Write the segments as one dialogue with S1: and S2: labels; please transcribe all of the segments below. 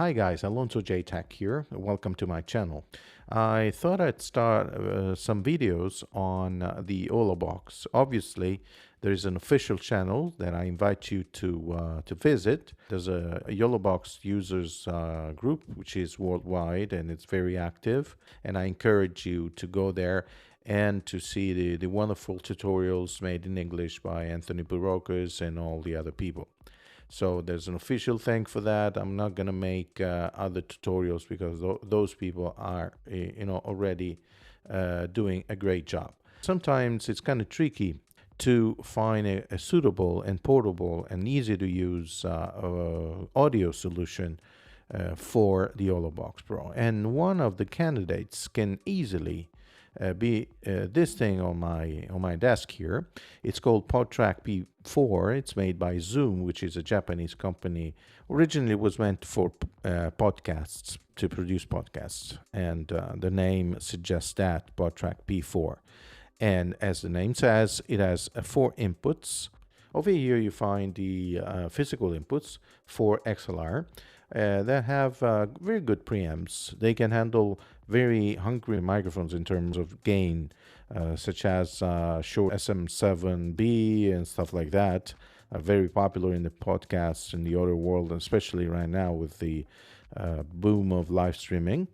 S1: Hi guys, AlonzoJTech here. Welcome to my channel. I thought I'd start some videos on the Yolobox. Obviously, there's an official channel that I invite you to visit. There's a Yolobox users group which is worldwide and it's very active. And I encourage you to go there and to see the wonderful tutorials made in English by Anthony Burokas and all the other people. So there's an official thing for that. I'm not going to make other tutorials because those people are, already doing a great job. Sometimes it's kind of tricky to find a suitable and portable and easy to use audio solution for the Yolobox Pro. And one of the candidates can easily be this thing on my desk here. It's called Podtrak P4. It's made by Zoom, which is a Japanese company. Originally, it was meant for podcasts, to produce podcasts, and the name suggests that, Podtrak P4. And as the name says, it has 4 inputs. Over here, you find the physical inputs for XLR that have very good preamps. They can handle very hungry microphones in terms of gain, such as Shure SM7B and stuff like that. Very popular in the podcasts in the audio world, especially right now with the boom of live streaming.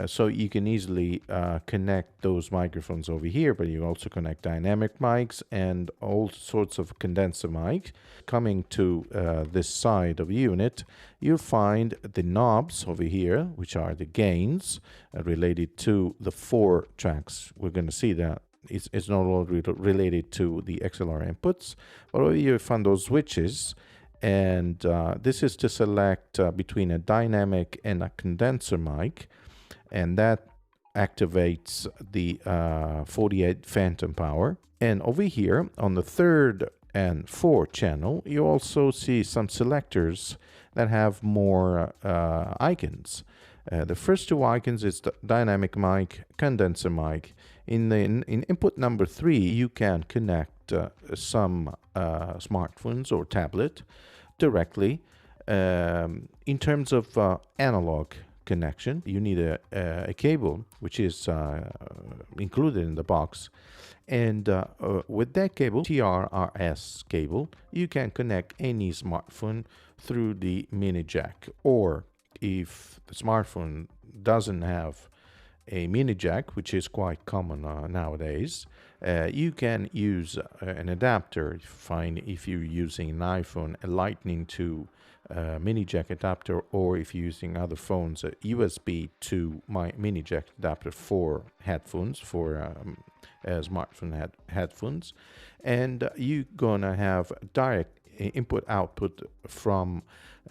S1: So you can easily connect those microphones over here, but you also connect dynamic mics and all sorts of condenser mic. Coming to this side of the unit, you'll find the knobs over here, which are the gains related to the 4 tracks. We're going to see that it's not only related to the XLR inputs, but over here you find those switches. And this is to select between a dynamic and a condenser mic. And that activates the 48 phantom power. And over here on the 3rd and 4th channel, you also see some selectors that have more icons. The first 2 icons is the dynamic mic, condenser mic. In input number 3, you can connect some smartphones or tablet directly. In terms of analog connection, you need a cable which is included in the box, and with that cable, TRRS cable, you can connect any smartphone through the mini jack. Or if the smartphone doesn't have a mini jack, which is quite common nowadays, you can use an adapter. If you're using an iPhone, a lightning to mini jack adapter, or if you're using other phones, a USB to my mini jack adapter for headphones, for smartphone headphones, and you're gonna have direct input output from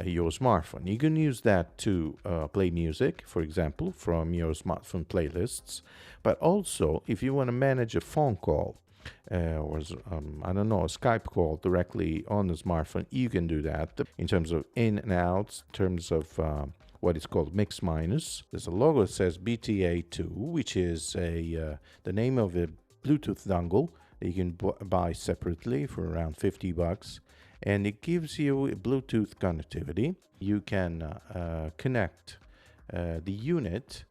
S1: your smartphone. You can use that to play music, for example, from your smartphone playlists, but also if you want to manage a phone call or I don't know, a Skype call directly on the smartphone, you can do that. In terms of in and outs, in terms of what is called mix minus, there's a logo that says BTA2, which is the name of a Bluetooth dongle that you can buy separately for around $50, and it gives you a Bluetooth connectivity. You can connect the unit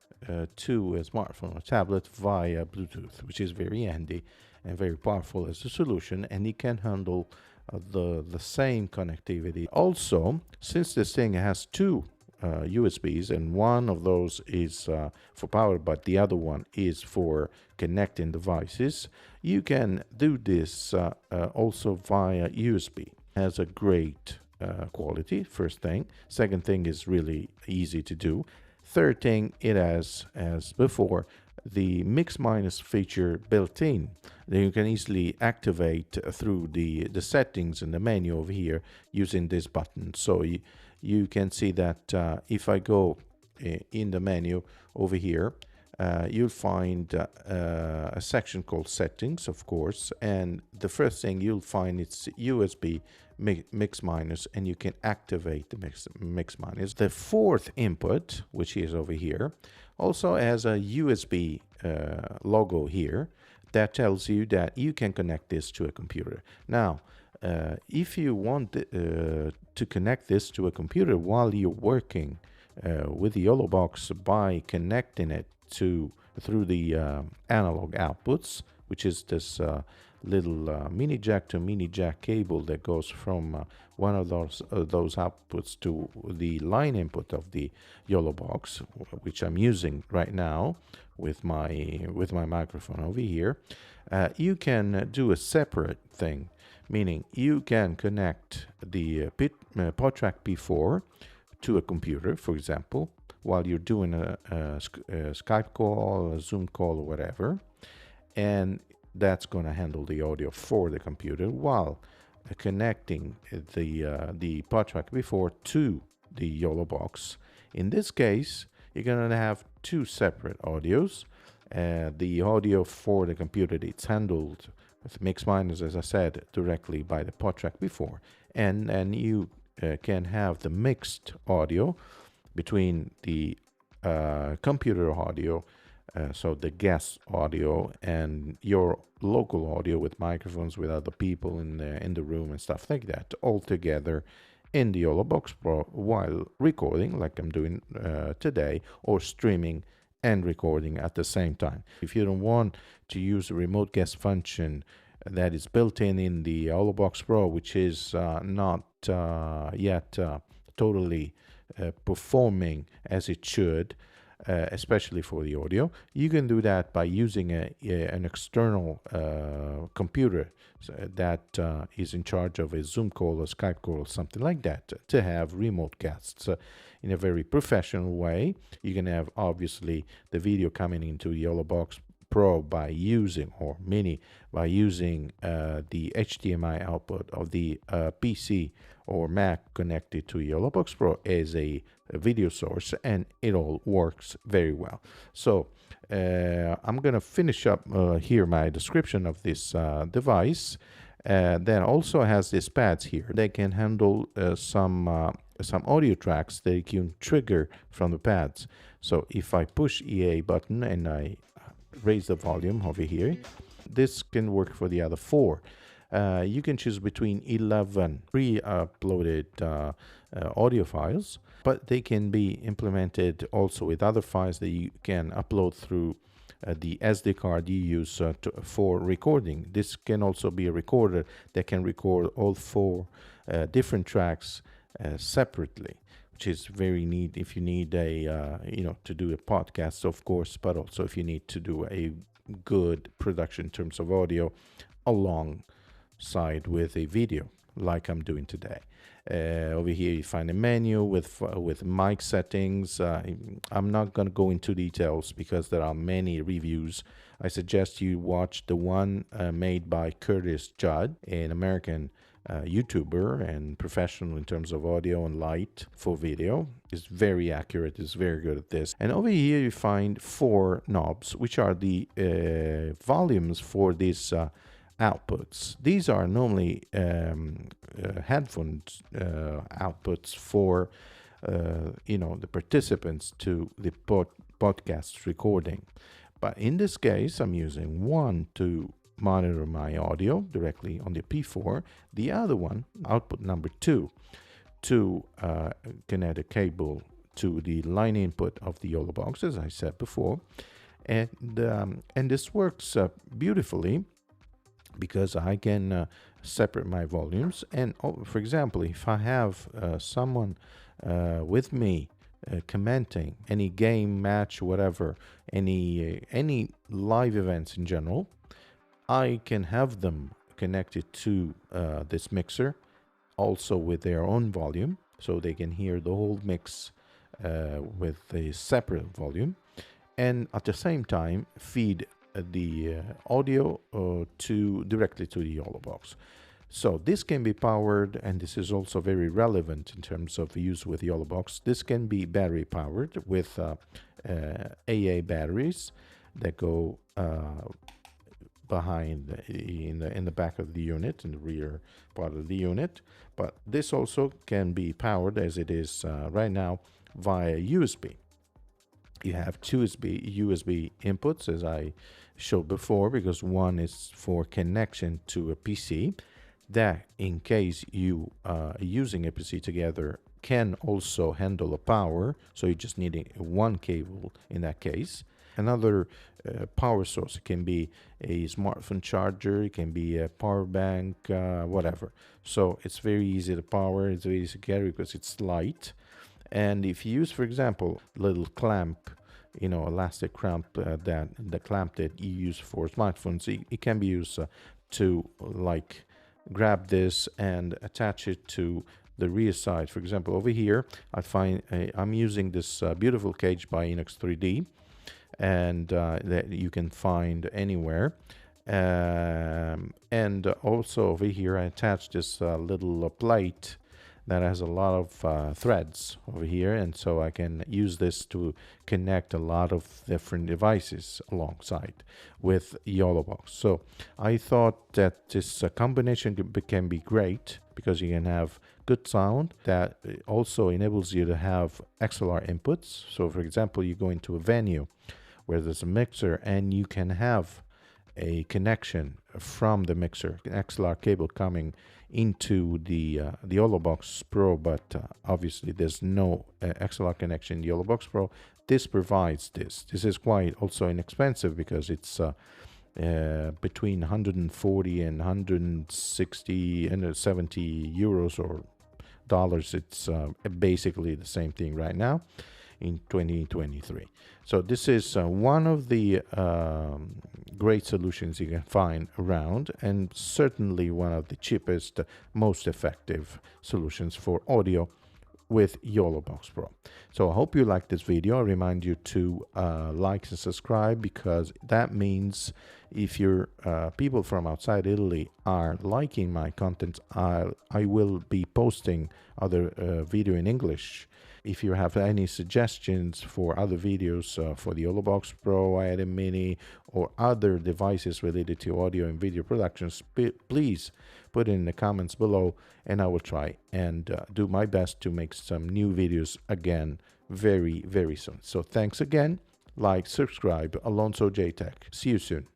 S1: to a smartphone or tablet via Bluetooth, which is very handy and very powerful as a solution, and it can handle the same connectivity. Also, since this thing has 2 USBs, and one of those is for power, but the other one is for connecting devices, you can do this also via USB. It has a great quality, first thing. Second thing is really easy to do. Third thing, it has, as before, the mix minus feature built in that you can easily activate through the settings in the menu over here using this button. So you can see that if I go in the menu over here, you'll find a section called settings, of course, and the first thing you'll find it's USB mix minus, and you can activate the mix minus. The 4th input, which is over here, also has a USB logo here that tells you that you can connect this to a computer. Now, if you want to connect this to a computer while you're working with the Yolobox by connecting it through the analog outputs, which is this little mini jack to mini jack cable that goes from one of those outputs to the line input of the Yolobox, which I'm using right now with my microphone over here. You can do a separate thing, meaning you can connect the Podtrak P4 to a computer, for example, while you're doing a Skype call, a Zoom call, or whatever, and that's going to handle the audio for the computer while connecting the Podtrak P4 to the Yolobox. In this case, you're going to have two separate audios. The audio for the computer, it's handled with mix minus, as I said, directly by the Podtrak P4, and you can have the mixed audio between the computer audio, so the guest audio, and your local audio with microphones with other people in the room and stuff like that, all together in the Yolobox Pro while recording, like I'm doing today, or streaming and recording at the same time. If you don't want to use the remote guest function that is built in the Yolobox Pro, which is not yet totally performing as it should, especially for the audio, you can do that by using an external computer that is in charge of a Zoom call or Skype call or something like that to have remote guests in a very professional way. You can have obviously the video coming into the Yolobox Pro by using, or Mini, by using the HDMI output of the PC or Mac connected to Yolobox Pro as a video source, and it all works very well. So I'm gonna finish up here my description of this device. Then also has these pads here. They can handle some audio tracks that you can trigger from the pads. So if I push EA button and I raise the volume over here, this can work for the other four. You can choose between 11 pre-uploaded audio files, but they can be implemented also with other files that you can upload through the SD card you use for recording. This can also be a recorder that can record all four different tracks separately, which is very neat if you need a to do a podcast, of course, but also if you need to do a good production in terms of audio alongside with a video like I'm doing today. Over here you find a menu with mic settings. I'm not going to go into details because there are many reviews. I suggest you watch the one made by Curtis Judd, an American YouTuber and professional in terms of audio and light for video. Is very accurate, is very good at this. And over here you find four knobs, which are the volumes for these outputs. These are normally headphone outputs for the participants to the podcast recording. But in this case, I'm using one to monitor my audio directly on the P4, the other one, output number 2, to connect a cable to the line input of the Yolobox, as I said before, and this works beautifully because I can separate my volumes. And for example, if I have someone with me commenting any game, match, whatever, any live events in general, I can have them connected to this mixer also with their own volume, so they can hear the whole mix with a separate volume, and at the same time feed the audio directly to the Yolobox. So this can be powered, and this is also very relevant in terms of use with Yolobox. This can be battery powered with AA batteries that go behind in the back of the unit, in the rear part of the unit. But this also can be powered, as it is right now, via USB. You have two USB inputs, as I showed before, because one is for connection to a PC, that in case you are using a PC together can also handle a power, so you just need one cable in that case. Another power source, it can be a smartphone charger, it can be a power bank, whatever. So it's very easy to power, it's very easy to carry because it's light. And if you use, for example, little clamp, elastic clamp, the clamp that you use for smartphones, it can be used to like grab this and attach it to the rear side. For example, over here, I'm using this beautiful cage by Inox 3D, and that you can find anywhere. And also over here, I attached this little plate that has a lot of threads over here, and so I can use this to connect a lot of different devices alongside with Yolobox. So I thought that this combination can be great because you can have good sound that also enables you to have XLR inputs. So for example, you go into a venue where there's a mixer and you can have a connection from the mixer, an XLR cable coming into the Yolobox Pro, but obviously there's no XLR connection in the Yolobox Pro. This provides this. This is quite also inexpensive because it's between 140 and 160 and 70 euros or dollars. It's basically the same thing right now in 2023. So this is one of the great solutions you can find around, and certainly one of the cheapest, most effective solutions for audio with Yolobox Pro. So I hope you liked this video. I remind you to like and subscribe, because that means if your people from outside Italy are liking my content, I will be posting other video in English. If you have any suggestions for other videos for the Yolobox Pro, Atem Mini, or other devices related to audio and video productions, please put it in the comments below, and I will try and do my best to make some new videos again very, very soon. So thanks again. Like, subscribe, AlonzoJTech. See you soon.